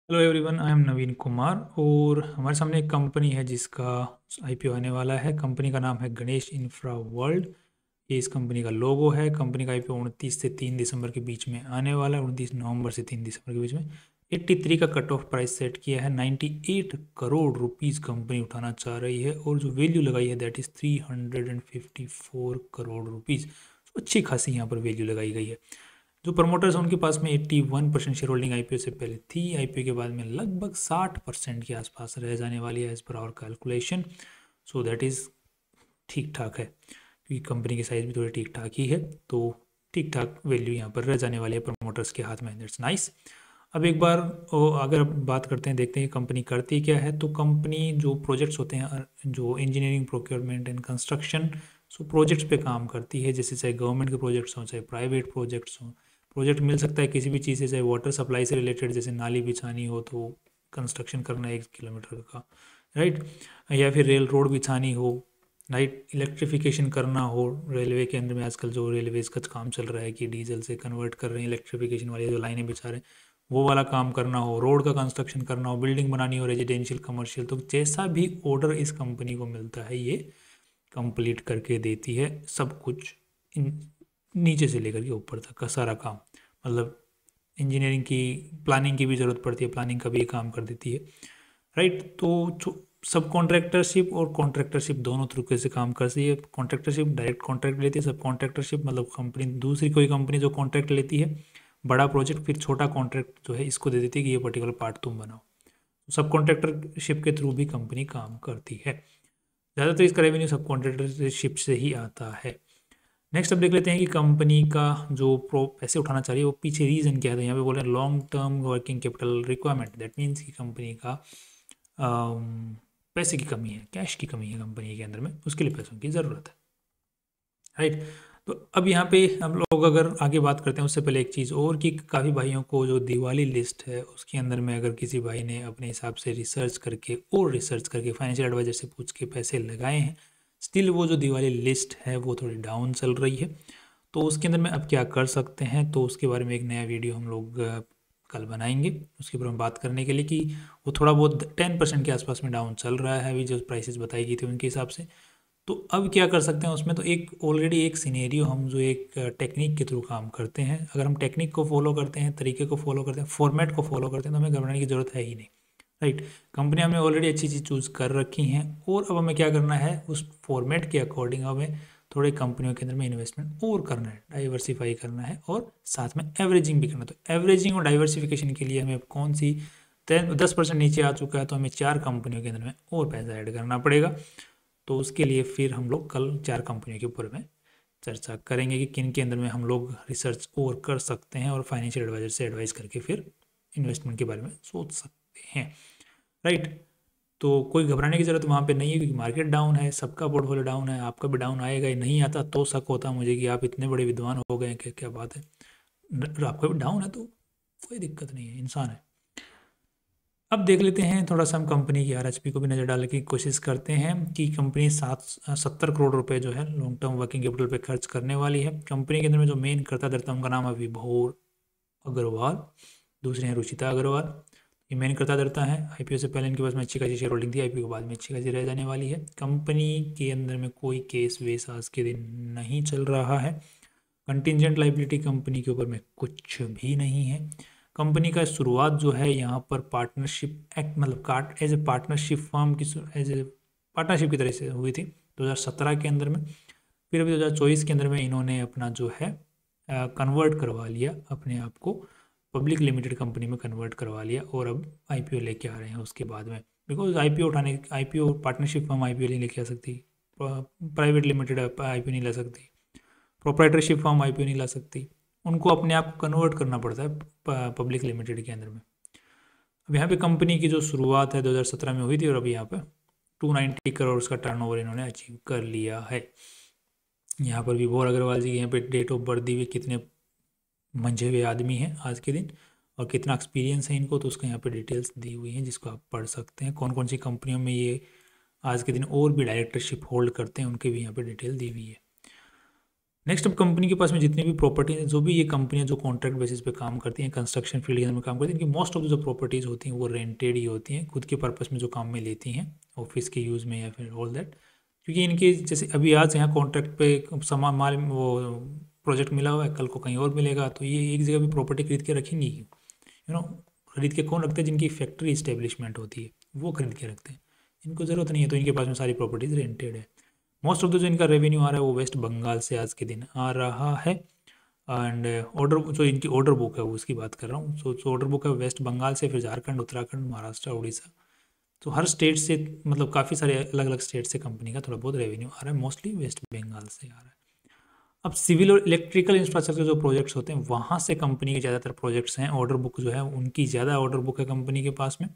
Hello everyone, I am नवीन कुमार और हमारे सामने एक कंपनी है जिसका आईपीओ आने वाला है। कंपनी का नाम है गणेश इंफ्रा वर्ल्ड। ये इस कंपनी का लोगो है। कंपनी का आईपीओ 29 से 3 दिसंबर के बीच में आने वाला है। 29 नवंबर से 3 दिसंबर के बीच में 83 का कट ऑफ प्राइस सेट किया है। 98 करोड़ रुपीस कंपनी उठाना चाह रही है और जो वैल्यू लगाई है दैट इज़ 354 करोड़ रुपीज़। अच्छी खासी यहाँ पर वैल्यू लगाई गई है। जो प्रमोटर्स हैं उनके पास में 81% शेयर होल्डिंग आईपीओ से पहले थी। आईपीओ के बाद में लगभग 60% के आसपास रह जाने वाली है as per our calculation. So that is ठीक ठाक है क्योंकि कंपनी की साइज़ भी थोड़ी ठीक ठाक ही है, तो ठीक ठाक वैल्यू यहाँ पर रह जाने वाली है प्रमोटर्स के हाथ में। That's nice. अब एक बार अगर बात करते हैं, देखते हैं कंपनी करती क्या है। तो कंपनी जो प्रोजेक्ट्स होते हैं, जो engineering, procurement and construction, so projects पे काम करती है। जैसे चाहे गवर्नमेंट के प्रोजेक्ट्स हों चाहे प्राइवेट प्रोजेक्ट्स हों। प्रोजेक्ट मिल सकता है किसी भी चीज़ से, चाहे वाटर सप्लाई से रिलेटेड, जैसे नाली बिछानी हो तो कंस्ट्रक्शन करना है 1 किलोमीटर का, राइट, या फिर रेल रोड बिछानी हो, राइट, इलेक्ट्रिफिकेशन करना हो। रेलवे के अंदर में आजकल जो रेलवेज का काम चल रहा है कि डीजल से कन्वर्ट कर रहे हैं, इलेक्ट्रिफिकेशन वाली जो लाइनें बिछा रहे हैं वो वाला काम करना हो, रोड का कंस्ट्रक्शन करना हो, बिल्डिंग बनानी हो, रेजिडेंशियल, कमर्शियल, तो जैसा भी ऑर्डर इस कंपनी को मिलता है ये कंप्लीट करके देती है। सब कुछ नीचे से लेकर के ऊपर तक का सारा काम, मतलब इंजीनियरिंग की, प्लानिंग की भी ज़रूरत पड़ती है, प्लानिंग का भी काम कर देती है, राइट। तो सब कॉन्ट्रैक्टरशिप और कॉन्ट्रैक्टरशिप दोनों तरीके से काम करती है। कॉन्ट्रैक्टरशिप डायरेक्ट कॉन्ट्रैक्ट लेती है, सब कॉन्ट्रैक्टरशिप मतलब कंपनी, दूसरी कोई कंपनी जो कॉन्ट्रैक्ट लेती है बड़ा प्रोजेक्ट, फिर छोटा कॉन्ट्रैक्ट जो है इसको दे देती है कि ये पर्टिकुलर पार्ट तुम बनाओ। सब कॉन्ट्रैक्टरशिप के थ्रू भी कंपनी काम करती है। ज़्यादातर इसका रेवेन्यू सब कॉन्ट्रैक्टरशिप से ही आता है। नेक्स्ट अब देख लेते हैं कि कंपनी का जो प्रो पैसे उठाना चाह रही है वो पीछे रीज़न क्या है। तो यहाँ पे बोल रहे हैं long term working capital requirement. That means कि कंपनी का पैसे की कमी है, कैश की कमी है कंपनी के अंदर में, उसके लिए पैसों की ज़रूरत है, राइट। तो अब यहाँ पे हम लोग अगर आगे बात करते हैं उससे पहले एक चीज़ और, कि काफ़ी भाइयों को जो दिवाली लिस्ट है उसके अंदर में अगर किसी भाई ने अपने हिसाब से रिसर्च करके और रिसर्च करके फाइनेंशियल एडवाइजर से पूछ के पैसे लगाए हैं, स्टिल वो जो दिवाली लिस्ट है वो थोड़ी डाउन चल रही है, तो उसके अंदर में अब क्या कर सकते हैं, तो उसके बारे में एक नया वीडियो हम लोग कल बनाएंगे उसके ऊपर हम बात करने के लिए, कि वो थोड़ा बहुत 10% के आसपास में डाउन चल रहा है अभी जो प्राइसेस बताई गई थी उनके हिसाब से। तो अब क्या कर सकते हैं उसमें, तो एक ऑलरेडी एक सिनेरियो, हम जो एक टेक्निक के थ्रू काम करते हैं, अगर हम टेक्निक को फॉलो करते हैं, तरीके को फॉलो करते हैं, फॉर्मेट को फॉलो करते हैं, तो हमें घबराने की ज़रूरत है ही नहीं, राइट। कंपनी हमने ऑलरेडी अच्छी चीज़ चूज़ कर रखी हैं और अब हमें क्या करना है, उस फॉर्मेट के अकॉर्डिंग हमें थोड़े कंपनियों के अंदर में इन्वेस्टमेंट और करना है, डाइवर्सिफाई करना है और साथ में एवरेजिंग भी करना है। तो एवरेजिंग और डाइवर्सिफिकेशन के लिए हमें कौन सी 10% नीचे आ चुका है तो हमें 4 कंपनियों के अंदर में और पैसा ऐड करना पड़ेगा। तो उसके लिए फिर हम लोग कल 4 कंपनियों के ऊपर में चर्चा करेंगे कि किन के अंदर में हम लोग रिसर्च और कर सकते हैं और फाइनेंशियल एडवाइजर से एडवाइस करके फिर इन्वेस्टमेंट के बारे में सोच सकते हैं, राइट। तो कोई घबराने की ज़रूरत वहाँ पे नहीं है क्योंकि मार्केट डाउन है, सबका पोर्टफोलियो डाउन है, आपका भी डाउन आएगा ही। नहीं आता तो शक होता मुझे कि आप इतने बड़े विद्वान हो गए हैं कि क्या बात है, आपका भी डाउन है तो कोई दिक्कत नहीं है, इंसान है। अब देख लेते हैं थोड़ा सा हम कंपनी की आरएचपी को भी नज़र डालने की कोशिश करते हैं कि कंपनी 70 करोड़ रुपए जो है लॉन्ग टर्म वर्किंग कैपिटल पे खर्च करने वाली है। कंपनी के अंदर में जो मेन कर्ता धर्ता उनका नाम है विभोर अग्रवाल, दूसरे हैं रुचिता अग्रवाल। ये मेन कर्ता धर्ता है। आईपीओ से पहले इनके पास में अच्छी खासी शेयर होल्डिंग थी, आईपीओ के बाद में अच्छी खासी रह जाने वाली है। कंपनी के अंदर में कोई केस वेस आज के दिन नहीं चल रहा है। कंटिजेंट लाइबिलिटी कंपनी के ऊपर में कुछ भी नहीं है। कंपनी का शुरुआत जो है यहाँ पर पार्टनरशिप एक्ट, मतलब कार्ट एज ए पार्टनरशिप फर्म की, एज ए पार्टनरशिप की तरह से हुई थी 2017 के अंदर में। फिर अभी 2024 के अंदर में इन्होंने अपना जो है कन्वर्ट करवा लिया, अपने आप को पब्लिक लिमिटेड कंपनी में कन्वर्ट करवा लिया और अब आईपीओ लेके आ रहे हैं उसके बाद में। Because IPO partnership firm IPO नहीं लेके आ सकती, प्राइवेट लिमिटेड आईपीओ नहीं ला सकती, प्रोप्राइटरशिप फर्म आईपीओ नहीं ला सकती, उनको अपने आप को कन्वर्ट करना पड़ता है पब्लिक लिमिटेड के अंदर में। अब यहाँ पे कंपनी की जो शुरुआत है 2017 में हुई थी और अभी यहाँ पे 290 करोड़ का टर्नओवर इन्होंने अचीव कर लिया है। यहाँ पर विभोर अग्रवाल जी यहाँ पे डेट ऑफ बर्थ दी हुई, कितने मंझे हुए आदमी हैं आज के दिन और कितना एक्सपीरियंस है इनको, तो उसका यहाँ पे डिटेल्स दी हुई हैं जिसको आप पढ़ सकते हैं। कौन कौन सी कंपनियों में ये आज के दिन और भी डायरेक्टरशिप होल्ड करते हैं उनके भी यहाँ पे डिटेल दी हुई है। नेक्स्ट, अब कंपनी के पास में जितनी भी प्रॉपर्टी हैं, जो भी ये कंपनियां जो कॉन्ट्रैक्ट बेसिस पे काम करती हैं, कंस्ट्रक्शन फील्ड के अंदर में काम करती हैं, इनकी मोस्ट ऑफ द जो प्रॉपर्टीज़ होती हैं वो रेंटेड ही होती हैं, खुद के पर्पस में जो काम में लेती हैं, ऑफिस के यूज़ में या फिर ऑल दैट। क्योंकि इनके जैसे अभी आज यहाँ कॉन्ट्रैक्ट पे सामान माल वो प्रोजेक्ट मिला हुआ है, कल को कहीं और मिलेगा, तो ये एक जगह भी प्रॉपर्टी खरीद के रखेंगी, खरीद के कौन रखते हैं? जिनकी फैक्ट्री इस्टेब्लिशमेंट होती है वो खरीद के रखते हैं, इनको ज़रूरत नहीं है, तो इनके पास में सारी प्रॉपर्टीज़ रेंटेड है। मोस्ट ऑफ द जो इनका रेवेन्यू आ रहा है वो वेस्ट बंगाल से आज के दिन आ रहा है। एंड ऑर्डर जो इनकी ऑर्डर बुक है वो उसकी बात कर रहा हूँ। सो ऑर्डर बुक है वेस्ट बंगाल से, फिर झारखंड, उत्तराखंड, महाराष्ट्र, उड़ीसा, तो हर स्टेट से, मतलब काफ़ी सारे अलग अलग स्टेट से कंपनी का थोड़ा बहुत रेवेन्यू आ रहा है, मोस्टली वेस्ट बंगाल से आ रहा है। अब सिविल और इलेक्ट्रिकल इंफ्रास्ट्रक्चर जो प्रोजेक्ट्स होते हैं वहाँ से कंपनी के ज़्यादातर प्रोजेक्ट्स हैं, ऑर्डर बुक जो है उनकी ज़्यादा ऑर्डर बुक है कंपनी के पास में।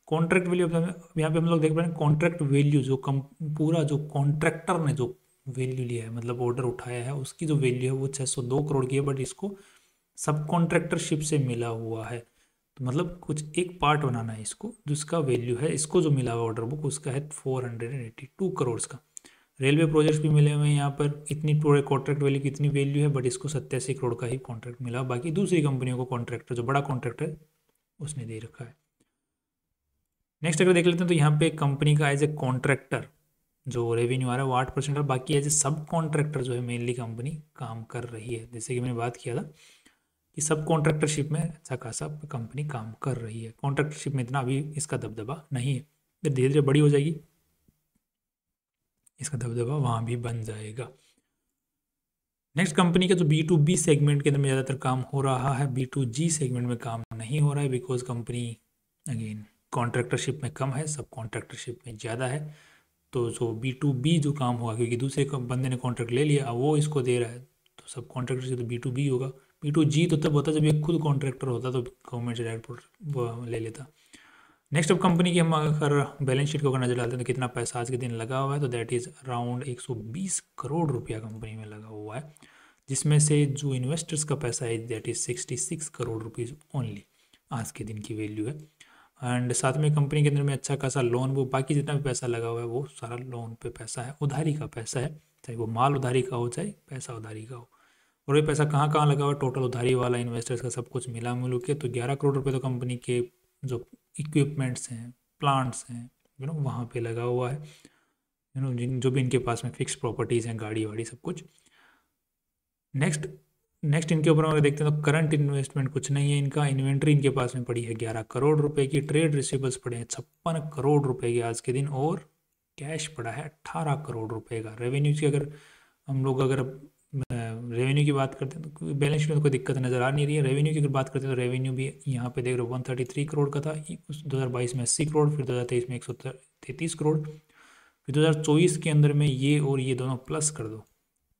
कॉन्ट्रैक्ट वैल्यू, यहाँ पे हम लोग देख पा रहे हैं कॉन्ट्रैक्ट वैल्यू, जो पूरा जो कॉन्ट्रैक्टर ने जो वैल्यू लिया है, मतलब ऑर्डर उठाया है, उसकी जो वैल्यू है वो 602 करोड़ की है, बट इसको सब कॉन्ट्रैक्टरशिप से मिला हुआ है, तो मतलब कुछ एक पार्ट बनाना है इसको, जिसका वैल्यू है, इसको जो मिला हुआ ऑर्डर बुक उसका है 482 करोड़ का। रेलवे प्रोजेक्ट्स भी मिले हुए हैं यहाँ पर, इतनी पूरे कॉन्ट्रैक्ट वैल्यू की इतनी वैल्यू है, बट इसको 87 करोड़ का ही कॉन्ट्रैक्ट मिला, बाकी दूसरी कंपनियों को कॉन्ट्रैक्टर जो बड़ा कॉन्ट्रैक्टर है उसने दे रखा है। नेक्स्ट अगर देख लेते हैं तो यहाँ पे कंपनी का एज ए कॉन्ट्रैक्टर जो रेवेन्यू आ रहा है वो 8% है, बाकी एज ए सब कॉन्ट्रैक्टर जो है मेनली कंपनी काम कर रही है, जैसे कि मैंने बात किया था कि सब कॉन्ट्रैक्टरशिप में अच्छा खासा कंपनी काम कर रही है। कॉन्ट्रैक्टरशिप में इतना अभी इसका दबदबा नहीं है, धीरे धीरे बड़ी हो जाएगी, इसका दबदबा वहाँ भी बन जाएगा। नेक्स्ट, कंपनी का जो B2B सेगमेंट के अंदर में ज़्यादातर काम हो रहा है, B2G सेगमेंट में काम नहीं हो रहा है, बिकॉज कंपनी अगेन कॉन्ट्रैक्टरशिप में कम है, सब कॉन्ट्रैक्टरशिप में ज़्यादा है। तो जो B2B जो काम होगा, क्योंकि दूसरे बंदे ने कॉन्ट्रैक्ट ले लिया, वो इसको दे रहा है, तो सब कॉन्ट्रैक्टर से तो B2B होगा। B2G तो तब होता जब ये खुद कॉन्ट्रैक्टर होता, तो गवर्नमेंट से डायरेक्ट ले लेता। नेक्स्ट, अब कंपनी की हम अगर बैलेंस शीट को अगर नजर डालते हैं तो कितना पैसा आज के दिन लगा हुआ है, तो दैट इज़ अराउंड 120 करोड़ रुपया कंपनी में लगा हुआ है, जिसमें से जो इन्वेस्टर्स का पैसा है that is 66 crore rupees only, आज के दिन की वैल्यू है। एंड साथ में कंपनी के अंदर में अच्छा खासा लोन, वो बाकी जितना भी पैसा लगा हुआ है वो सारा लोन पे पैसा है, उधारी का पैसा है, चाहे वो माल उधारी का हो चाहे पैसा उधारी का हो। और ये पैसा कहाँ कहाँ लगा हुआ है, टोटल उधारी वाला इन्वेस्टर्स का सब कुछ मिला मिलू के तो 11 करोड़ रुपये तो कंपनी के जो इक्विपमेंट्स हैं, प्लांट्स हैं, वहाँ पे लगा हुआ है, जिन जो भी इनके पास में फिक्स प्रॉपर्टीज़ हैं, गाड़ी वाड़ी सब कुछ। नेक्स्ट इनके ऊपर अगर देखते हैं तो करंट इन्वेस्टमेंट कुछ नहीं है इनका, इन्वेंट्री इनके पास में पड़ी है 11 करोड़ रुपए की, ट्रेड रिसीवेबल्स पड़े हैं 56 करोड़ रुपए के आज के दिन, और कैश पड़ा है 18 करोड़ रुपए का। रेवेन्यू की अगर हम लोग अगर रेवेन्यू की बात करते हैं तो बैलेंस शीट में तो कोई दिक्कत नज़र आ नहीं रही है। रेवेन्यू की अगर बात करते हैं तो रेवेन्यू भी यहाँ पे देख रहे हो 133 करोड़ का था, उस 2022 में 80 करोड़, फिर 2023 में 133 करोड़, फिर 2024 के अंदर में ये और ये दोनों प्लस कर दो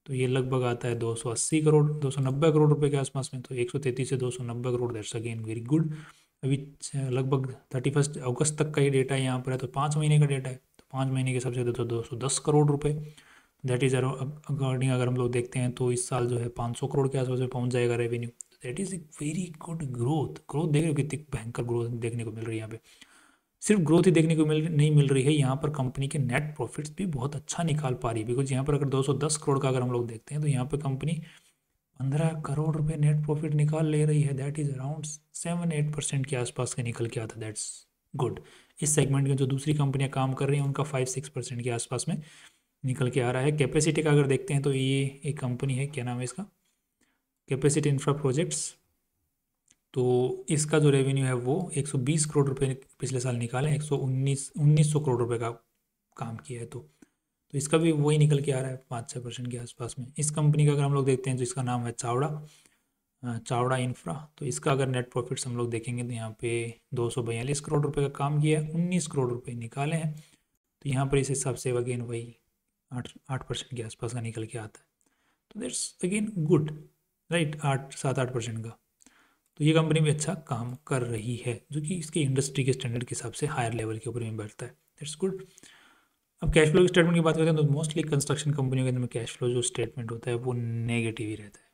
तो ये लगभग आता है 280 करोड़, 290 करोड़ रुपए के आसपास में, तो 133 से 290 crore, that's again very good. अभी लगभग 31 अगस्त तक का ये डेटा यहाँ पर है, तो 5 महीने का डेटा है, तो 5 महीने के हिसाब से तो 210 करोड़ रुपए, दैट इज़ अकॉर्डिंग अगर हम लोग देखते हैं तो इस साल जो है 500 करोड़ के आसपास में पहुँच जाएगा revenue, that is a very good growth देख रहे हो कितनी भयंकर ग्रोथ देखने को मिल रही है यहाँ पे। सिर्फ ग्रोथ ही देखने को नहीं मिल रही है, यहाँ पर कंपनी के नेट प्रॉफिट्स भी बहुत अच्छा निकाल पा रही है, बिकॉज यहाँ पर अगर 210 करोड़ का अगर हम लोग देखते हैं तो यहाँ पर कंपनी 15 करोड़ रुपए नेट प्रॉफिट निकाल ले रही है, दैट इज़ अराउंड 7-8% के आसपास का निकल के आता, दैट्स गुड। इस सेगमेंट में जो दूसरी कंपनियां काम कर रही हैं उनका 5-6% के आसपास में निकल के आ रहा है। कैपेसिटी का अगर देखते हैं तो ये एक कंपनी है, क्या नाम है इसका, कैपेसिटी इंफ्रा प्रोजेक्ट्स, तो इसका जो रेवेन्यू है वो 120 करोड़ रुपए पिछले साल निकाले, 1900 करोड़ रुपए का काम किया है, तो इसका भी वही निकल के आ रहा है 5-6% के आसपास में। इस कंपनी का अगर हम लोग देखते हैं तो इसका नाम है चावड़ा इंफ्रा, तो इसका अगर नेट प्रॉफिट्स हम लोग देखेंगे तो यहाँ पे 242 करोड़ रुपए का काम किया है, 19 करोड़ रुपए निकाले हैं, तो यहाँ पर इस हिसाब से अगेन वही 8% के आसपास का निकल के आता है, तो दैट्स अगेन गुड, राइट, 7-8% का, तो ये कंपनी भी अच्छा काम कर रही है, जो कि इसके इंडस्ट्री के स्टैंडर्ड के हिसाब से हायर लेवल के ऊपर में बैठता है, दैट्स गुड। अब कैश फ्लो स्टेटमेंट की बात करते हैं तो मोस्टली कंस्ट्रक्शन कंपनियों के अंदर में कैश फ्लो जो स्टेटमेंट होता है वो नेगेटिव ही रहता है,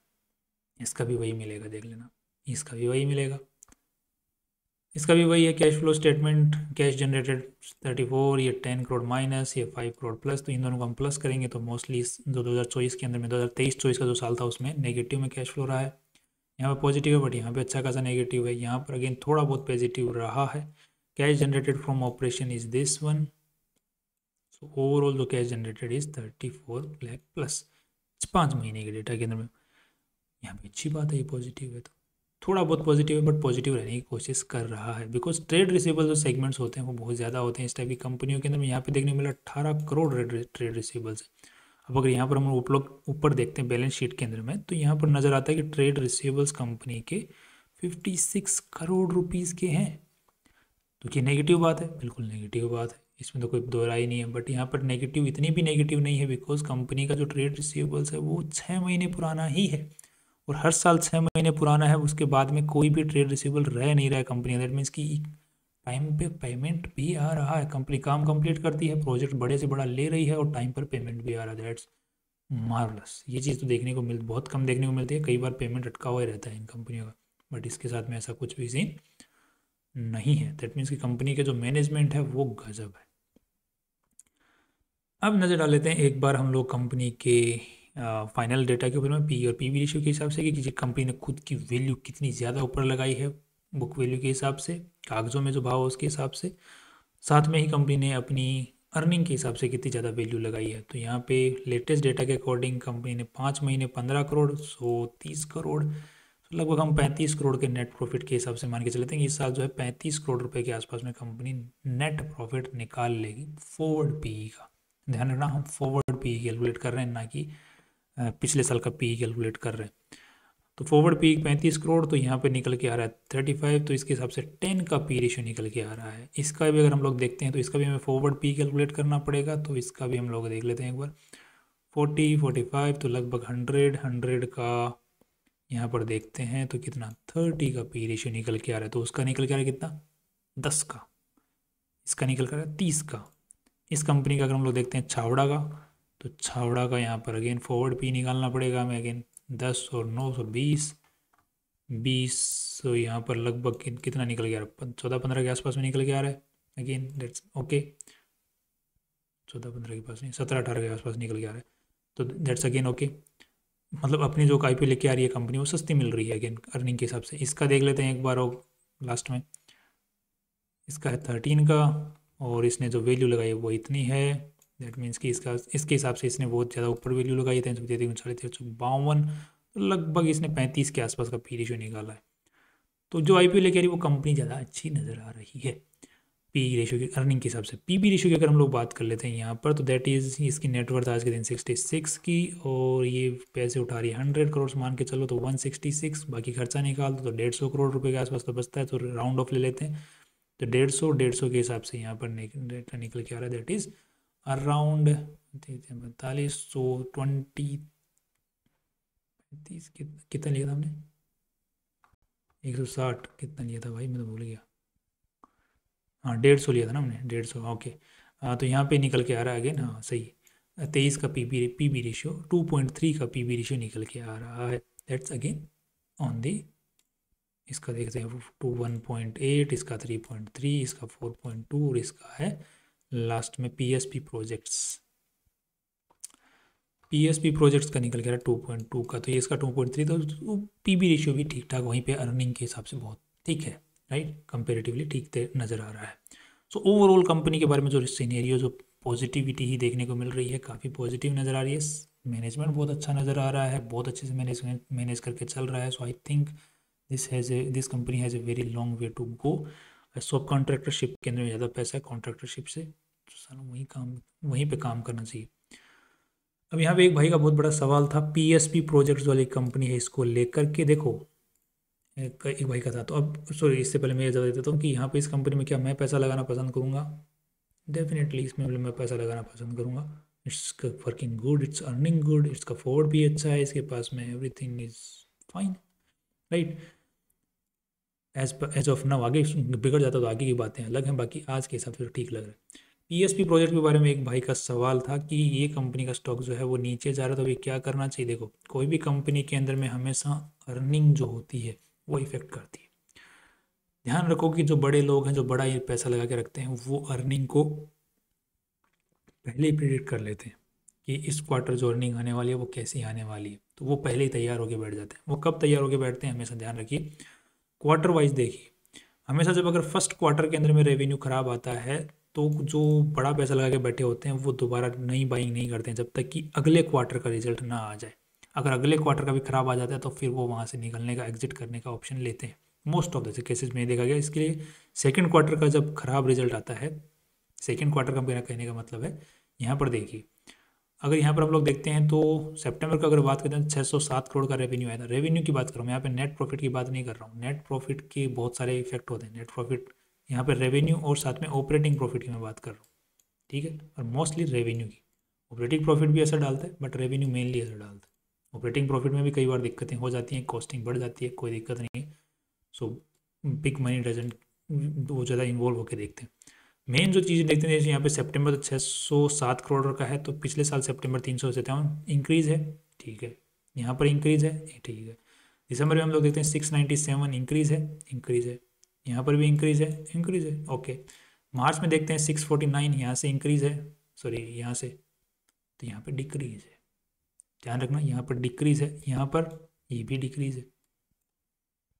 इसका भी वही मिलेगा, देख लेना, इसका भी वही मिलेगा, इसका भी वही है cash flow statement, cash generated 34, ये 10 करोड़ माइनस, ये 5 करोड़ प्लस। तो इन दोनों को हम प्लस करेंगे तो मोस्टली जो 2024 के अंदर में 2023-24 का जो साल था उसमें नेगेटिव में कैश फ्लो रहा है। यहाँ पर पॉजिटिव है बट यहाँ पे अच्छा खासा नेगेटिव है। यहाँ पर अगेन थोड़ा बहुत पॉजिटिव रहा है। Cash generated from operation is this one. So overall जो cash generated is 34 lakh plus 5 महीने के डेटा के अंदर में। यहाँ पे अच्छी बात है, ये पॉजिटिव है तो थोड़ा बहुत पॉजिटिव है बट पॉजिटिव रहने की कोशिश कर रहा है। बिकॉज ट्रेड रिसीवेबल जो सेगमेंट्स होते हैं वो बहुत ज़्यादा होते हैं इस टाइप की कंपनियों के अंदर में। यहाँ पे देखने को मिला 18 करोड़ ट्रेड रिसीवेबल्स है। अब अगर यहाँ पर हम ऊपर देखते हैं बैलेंस शीट के अंदर में तो यहाँ पर नज़र आता है कि ट्रेड रिसीवेबल्स कंपनी के 56 करोड़ रुपीज़ के हैं। तो क्या नेगेटिव बात है? बिल्कुल नेगेटिव बात है, इसमें तो कोई दो राय नहीं है। बट यहाँ पर नेगेटिव इतनी भी नेगेटिव नहीं है बिकॉज कंपनी का जो ट्रेड रिसीवेबल्स है वो 6 महीने पुराना ही है और हर साल 6 महीने पुराना है। उसके बाद में कोई भी ट्रेड रिसीवेबल रह नहीं रहा है कंपनी। दैट मीन्स कि टाइम पे पेमेंट भी आ रहा है, कंपनी काम कंप्लीट करती है, प्रोजेक्ट बड़े से बड़ा ले रही है और टाइम पर पेमेंट भी आ रहा है। That's marvellous. ये चीज़ तो देखने को बहुत कम देखने को मिलती है। कई बार पेमेंट अटका हुआ ही रहता है इन कंपनियों का, बट इसके साथ में ऐसा कुछ भी सीन नहीं है। दैट मीन्स कि कंपनी के जो मैनेजमेंट है वो गजब है। अब नज़र डाल लेते हैं एक बार हम लोग कंपनी के फाइनल डेटा के ऊपर में, पी और पीवी रेशियो के हिसाब से कि कंपनी ने खुद की वैल्यू कितनी ज़्यादा ऊपर लगाई है बुक वैल्यू के हिसाब से, कागज़ों में जो भाव है उसके हिसाब से। साथ में ही कंपनी ने अपनी अर्निंग के हिसाब से कितनी ज़्यादा वैल्यू लगाई है। तो यहाँ पे लेटेस्ट डेटा के अकॉर्डिंग कंपनी ने 5 महीने 15 करोड़, 30 करोड़, तो लगभग हम 35 करोड़ के नेट प्रॉफिट के हिसाब से मान के चलते हैं कि इस साल जो है 35 करोड़ रुपए के आसपास में कंपनी नेट प्रॉफिट निकाल लेगी फॉरवर्ड पीई का। ध्यान रखना, हम फॉरवर्ड पीई कैलकुलेट कर रहे हैं, ना कि पिछले साल का पीई कैलकुलेट कर रहे हैं। तो फॉरवर्ड पी 35 करोड़, तो यहाँ पे निकल के आ रहा है 35। तो इसके हिसाब से 10 का पी रेशियो निकल के आ रहा है। इसका भी अगर हम लोग देखते हैं तो इसका भी हमें फॉरवर्ड पी कैलकुलेट करना पड़ेगा। तो इसका भी हम लोग देख लेते हैं एक बार। 40, 45 तो लगभग 100 का यहाँ पर देखते हैं तो कितना 30 का पी रेशियो निकल के आ रहा है। तो उसका निकल के आ रहा है कितना 10 का, इसका निकल कर रहा है 30 का। इस कंपनी का अगर हम लोग देखते हैं छावड़ा का, तो छावड़ा का यहाँ पर अगेन फॉरवर्ड पी निकालना पड़ेगा हमें। अगेन 10 और 9 तो 20, तो यहाँ पर लगभग कितना निकल गया, 14-15 के आसपास में निकल के आ रहा है। अगेन दैट्स ओके, 14-15 के पास नहीं, 17-18 के आसपास निकल के आ रहा है। तो दैट्स अगेन ओके। मतलब अपनी जो आईपीओ लेके आ रही है कंपनी वो सस्ती मिल रही है अगेन अर्निंग के हिसाब से। इसका देख लेते हैं एक बार और लास्ट में। इसका है 13 का और इसने जो वैल्यू लगाई है वो इतनी है। दैट मीन्स कि इसके हिसाब से इसने बहुत ज़्यादा ऊपर वैल्यू लगाई है, 352, तो लगभग इसने 35 के आसपास का पी रेशियो निकाला है। तो जो आईपीओ लेके आ रही है वो कंपनी ज़्यादा अच्छी नज़र आ रही है पी रेशियो की अर्निंग के हिसाब से। पीबी रेशियो की अगर हम लोग बात कर लेते हैं यहाँ पर, तो दैट इज़ इसकी नेटवर्थ आज के दिन 66 की, और ये पैसे उठा रही है 100 करोड़ मान के चलो तो 166, बाकी खर्चा निकाल दो तो 150 करोड़ रुपए के आसपास तो बचता है। तो राउंड ऑफ ले लेते हैं तो 150 के हिसाब से यहाँ पर डेटा निकल के आ रहा है। दैट इज़ अराउंड 4520, 35 कितना लिया था हमने, 160 कितना लिया था भाई, मैं तो भूल गया। हाँ 150 लिया था ना हमने, 150 ओके। हाँ तो यहाँ पे निकल के आ रहा है अगेन, हाँ सही, 23 का पीबी रेशियो, 2.3 का पीबी रेशियो निकल के आ रहा है। दैट्स अगेन ऑन दी, इसका देखते हैं 1.8, इसका 3.3, इसका 4.2 और इसका है लास्ट में पीएसपी प्रोजेक्ट्स का निकल के आ रहा है 2.2 का। तो ये इसका 2.3, तो पीबी रेशियो भी ठीक ठाक वहीं पे अर्निंग के हिसाब से बहुत ठीक है, राइट, कंपेरेटिवली ठीक नज़र आ रहा है। सो ओवरऑल कंपनी के बारे में जो सीनेरियो, जो पॉजिटिविटी ही देखने को मिल रही है, काफ़ी पॉजिटिव नज़र आ रही है। मैनेजमेंट बहुत अच्छा नज़र आ रहा है, बहुत अच्छे से मैनेज करके चल रहा है। So I think this company has a very long way to go. Subcontractorship के अंदर ज़्यादा पैसा है, कॉन्ट्रैक्टरशिप से तो सालों वहीं पे काम करना चाहिए। अब यहाँ पे एक भाई का बहुत बड़ा सवाल था, पीएसपी प्रोजेक्ट्स वाली कंपनी है, इसको लेकर के देखो एक भाई का था। तो अब सॉरी, इससे पहले मैं ये जवाब देता हूँ कि यहाँ पे इस कंपनी में क्या मैं पैसा लगाना पसंद करूँगा? डेफिनेटली इसमें मैं पैसा लगाना पसंद करूँगा। It's working good, it's earning good, इसका फॉरवर्ड भी अच्छा है, इसके पास में everything is fine, right. As of now, आगे बिगड़ जाता तो आगे की बातें अलग हैं, बाकी आज के हिसाब से ठीक लग रहा है। पीएसपी प्रोजेक्ट के बारे में एक भाई का सवाल था कि ये कंपनी का स्टॉक जो है वो नीचे जा रहा है तो अभी क्या करना चाहिए। देखो, कोई भी कंपनी के अंदर में हमेशा अर्निंग जो होती है वो इफेक्ट करती है। ध्यान रखो कि जो बड़े लोग हैं, जो बड़ा ये पैसा लगा के रखते हैं, वो अर्निंग को पहले ही प्रिडिक्ट कर लेते हैं कि इस क्वार्टर जो अर्निंग आने वाली है वो कैसी आने वाली है, तो वो पहले ही तैयार होकर बैठ जाते हैं। वो कब तैयार होकर बैठते हैं, हमेशा ध्यान रखिए, क्वार्टर वाइज देखिए। हमेशा जब अगर फर्स्ट क्वार्टर के अंदर में रेवेन्यू खराब आता है, तो जो बड़ा पैसा लगा के बैठे होते हैं वो दोबारा नई बाइंग नहीं करते हैं जब तक कि अगले क्वार्टर का रिजल्ट ना आ जाए। अगर अगले क्वार्टर का भी खराब आ जाता है तो फिर वो वहाँ से निकलने का, एग्जिट करने का ऑप्शन लेते हैं। मोस्ट ऑफ द केसेस में देखा गया। इसके लिए सेकेंड क्वार्टर का जब खराब रिजल्ट आता है, सेकेंड क्वार्टर का मेरा कहने का मतलब है, यहाँ पर देखिए, अगर यहाँ पर हम लोग देखते हैं तो सितंबर का अगर बात करते हैं 607 करोड़ का रेवेन्यू आया था। रेवेन्यू की बात कर रहा हूँ, यहाँ पे नेट प्रॉफिट की बात नहीं कर रहा हूँ। नेट प्रॉफिट के बहुत सारे इफेक्ट होते हैं। नेट प्रॉफिट यहाँ पर रेवेन्यू और साथ में ऑपरेटिंग प्रॉफिट की मैं बात कर रहा हूँ, ठीक है, और मोस्टली रेवेन्यू की। ऑपरेटिंग प्रॉफिट भी असर डालता है, बट रेवेन्यू मेनली असर डालता है। ऑपरेटिंग प्रॉफिट में भी कई बार दिक्कतें हो जाती हैं, कॉस्टिंग बढ़ जाती है, कोई दिक्कत नहीं है। सो बिग मनी डजेंट वो ज़्यादा इन्वॉल्व होकर देखते हैं। मेन जो चीज़ देखते हैं, जैसे यहाँ पे सितंबर 607 करोड़ का है, तो पिछले साल सितंबर 357 इंक्रीज़ है, ठीक है, यहाँ पर इंक्रीज़ है, ठीक है। दिसंबर में हम लोग देखते हैं 697 इंक्रीज़ है, यहाँ पर भी इंक्रीज़ है, ओके। मार्च में देखते हैं 649, यहाँ से इंक्रीज़ है, सॉरी यहाँ से, तो यहाँ पर डिक्रीज़ है। ध्यान रखना, यहाँ पर डिक्रीज़ है, यहाँ पर ये भी डिक्रीज़ है।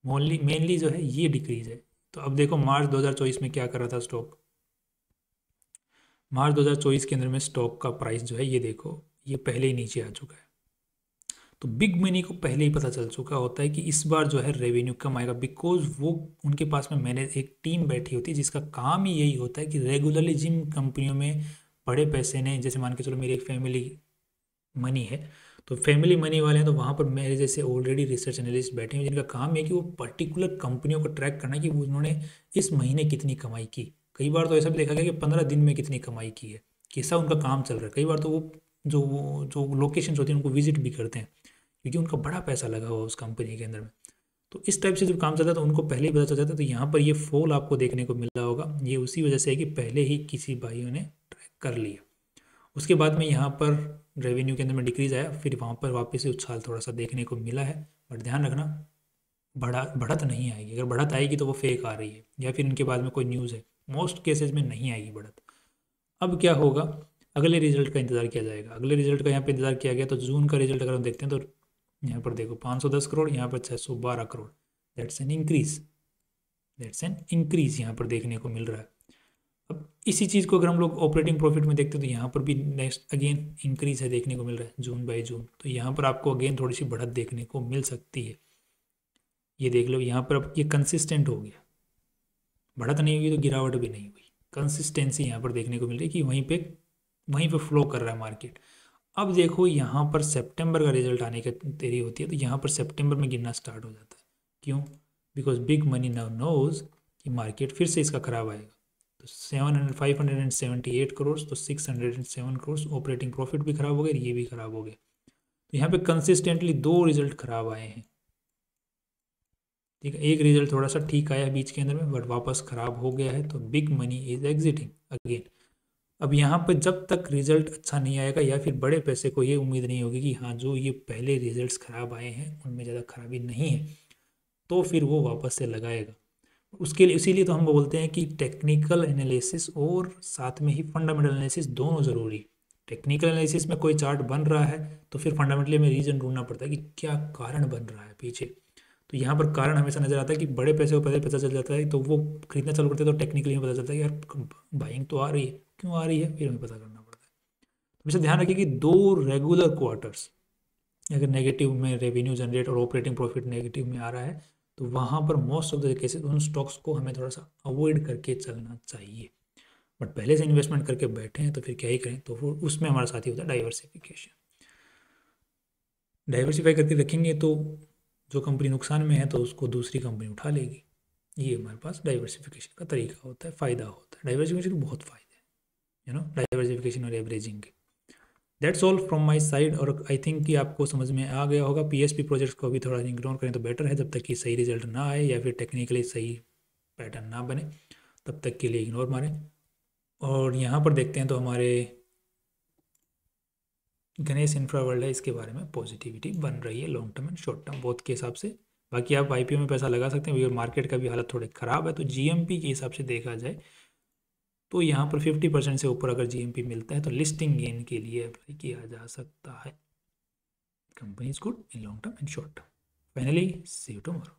मेनली जो है ये डिक्रीज़ है। तो अब देखो मार्च 2024 में क्या कर रहा था स्टॉक। मार्च 2024 के अंदर में स्टॉक का प्राइस जो है, ये देखो, ये पहले ही नीचे आ चुका है। तो बिग मनी को पहले ही पता चल चुका होता है कि इस बार जो है रेवेन्यू कम आएगा, बिकॉज वो उनके पास में मैंने एक टीम बैठी होती है जिसका काम ही यही होता है कि रेगुलरली जिन कंपनियों में बड़े पैसे ने, जैसे मान के चलो मेरी एक फैमिली मनी है, तो फैमिली मनी वाले हैं, तो वहाँ पर मेरे जैसे ऑलरेडी रिसर्च एनालिस्ट बैठे हैं जिनका काम है कि वो पर्टिकुलर कंपनियों को ट्रैक करना कि उन्होंने इस महीने कितनी कमाई की। कई बार तो ऐसा भी देखा गया कि 15 दिन में कितनी कमाई की है, कैसा उनका काम चल रहा है। कई बार तो वो जो लोकेशंस होती हैं उनको विजिट भी करते हैं, क्योंकि उनका बड़ा पैसा लगा हुआ उस कंपनी के अंदर में। तो इस टाइप से जब काम चलता है तो उनको पहले ही पता चल जाता है। तो यहाँ पर ये फॉल आपको देखने को मिल रहा होगा, ये उसी वजह से है कि पहले ही किसी भाइयों ने ट्रैक कर लिया। उसके बाद में यहाँ पर रेवेन्यू के अंदर में डिक्रीज आया, फिर वहाँ पर वापस से उछाल थोड़ा सा देखने को मिला है। बट ध्यान रखना, बढ़त नहीं आएगी। अगर बढ़त आएगी तो वो फेक आ रही है, या फिर इनके बाद में कोई न्यूज़ है। मोस्ट केसेस में नहीं आएगी बढ़त। अब क्या होगा, अगले रिजल्ट का इंतजार किया जाएगा। अगले रिजल्ट का यहाँ पे इंतजार किया गया, तो जून का रिजल्ट अगर हम देखते हैं तो यहाँ पर देखो 510 करोड़, यहाँ पर 612 करोड़। दैट्स एन इंक्रीज यहाँ पर देखने को मिल रहा है। अब इसी चीज़ को अगर हम लोग ऑपरेटिंग प्रॉफिट में देखते हैं तो यहाँ पर भी नेक्स्ट अगेन इंक्रीज है देखने को मिल रहा है जून बाय जून। तो यहाँ पर आपको अगेन थोड़ी सी बढ़त देखने को मिल सकती है। ये देख लो, यहाँ पर अब ये कंसिस्टेंट हो गया, बढ़त नहीं हुई तो गिरावट भी नहीं हुई। कंसिस्टेंसी यहाँ पर देखने को मिल रही है कि वहीं पे फ्लो कर रहा है मार्केट। अब देखो यहाँ पर सितंबर का रिजल्ट आने की देरी होती है, तो यहाँ पर सितंबर में गिरना स्टार्ट हो जाता है। क्यों? Because big money now knows कि मार्केट फिर से इसका खराब आएगा। तो 578 करोड़, तो 607 करोड़ ऑपरेटिंग प्रॉफिट भी खराब हो गया, ये भी खराब हो गया। तो यहाँ पे कंसिस्टेंटली 2 रिजल्ट खराब आए हैं, ठीक है। एक रिजल्ट थोड़ा सा ठीक आया बीच के अंदर में, बट वापस खराब हो गया है। तो big money is exiting again. अब यहाँ पर जब तक रिजल्ट अच्छा नहीं आएगा, या फिर बड़े पैसे को ये उम्मीद नहीं होगी कि हाँ जो ये पहले रिजल्ट्स खराब आए हैं उनमें ज़्यादा खराबी नहीं है, तो फिर वो वापस से लगाएगा। उसके लिए, इसीलिए तो हम बोलते हैं कि टेक्निकल एनालिसिस और साथ में ही फंडामेंटल एनालिसिस दोनों ज़रूरी। टेक्निकल एनालिसिस में कोई चार्ट बन रहा है तो फिर फंडामेंटली हमें रीजन ढूंढना पड़ता है कि क्या कारण बन रहा है पीछे। तो यहाँ पर कारण हमेशा नजर आता है कि बड़े पैसे को पहले पता चल जाता है, तो वो खरीदना चालू करते हैं, तो टेक्निकली हमें पता चलता है कि यार बाइंग तो आ रही है, क्यों आ रही है, फिर हमें पता करना पड़ता है। तो हमेशा ध्यान रखिए कि 2 रेगुलर क्वार्टर्स अगर नेगेटिव में रेवेन्यू जनरेट और ऑपरेटिंग प्रॉफिट नेगेटिव में आ रहा है, तो वहाँ पर मोस्ट ऑफ द केसेस उन स्टॉक्स को हमें थोड़ा सा अवॉइड करके चलना चाहिए। बट पहले से इन्वेस्टमेंट करके बैठे हैं तो फिर क्या ही करें, तो वो उसमें हमारा साथी होता है डाइवर्सिफिकेशन। डाइवर्सिफाई करके रखेंगे तो जो कंपनी नुकसान में है तो उसको दूसरी कंपनी उठा लेगी। ये हमारे पास डाइवर्सिफिकेशन का तरीका होता है, फ़ायदा होता है। डाइवर्सिफिकेशन के बहुत फ़ायदे हैं, डाइवर्सिफिकेशन और एवरेजिंग के। That's all from my side. और आई थिंक कि आपको समझ में आ गया होगा। पीएसपी प्रोजेक्ट्स को भी थोड़ा इग्नोर करें तो बेटर है, जब तक कि सही रिजल्ट ना आए या फिर टेक्निकली सही पैटर्न ना बने, तब तक के लिए इग्नोर मारें। और यहाँ पर देखते हैं तो हमारे गणेश इंफ्रा वर्ल्ड है, इसके बारे में पॉजिटिविटी बन रही है long term and short term both के हिसाब से। बाकी आप आईपीओ में पैसा लगा सकते हैं, अगर मार्केट का भी हालत थोड़े ख़राब है। तो जीएमपी के हिसाब से देखा जाए तो यहाँ पर 50% से ऊपर अगर जीएमपी मिलता है तो लिस्टिंग गेन के लिए अप्लाई किया जा सकता है। Company is good in long term and short term. Finally see you tomorrow.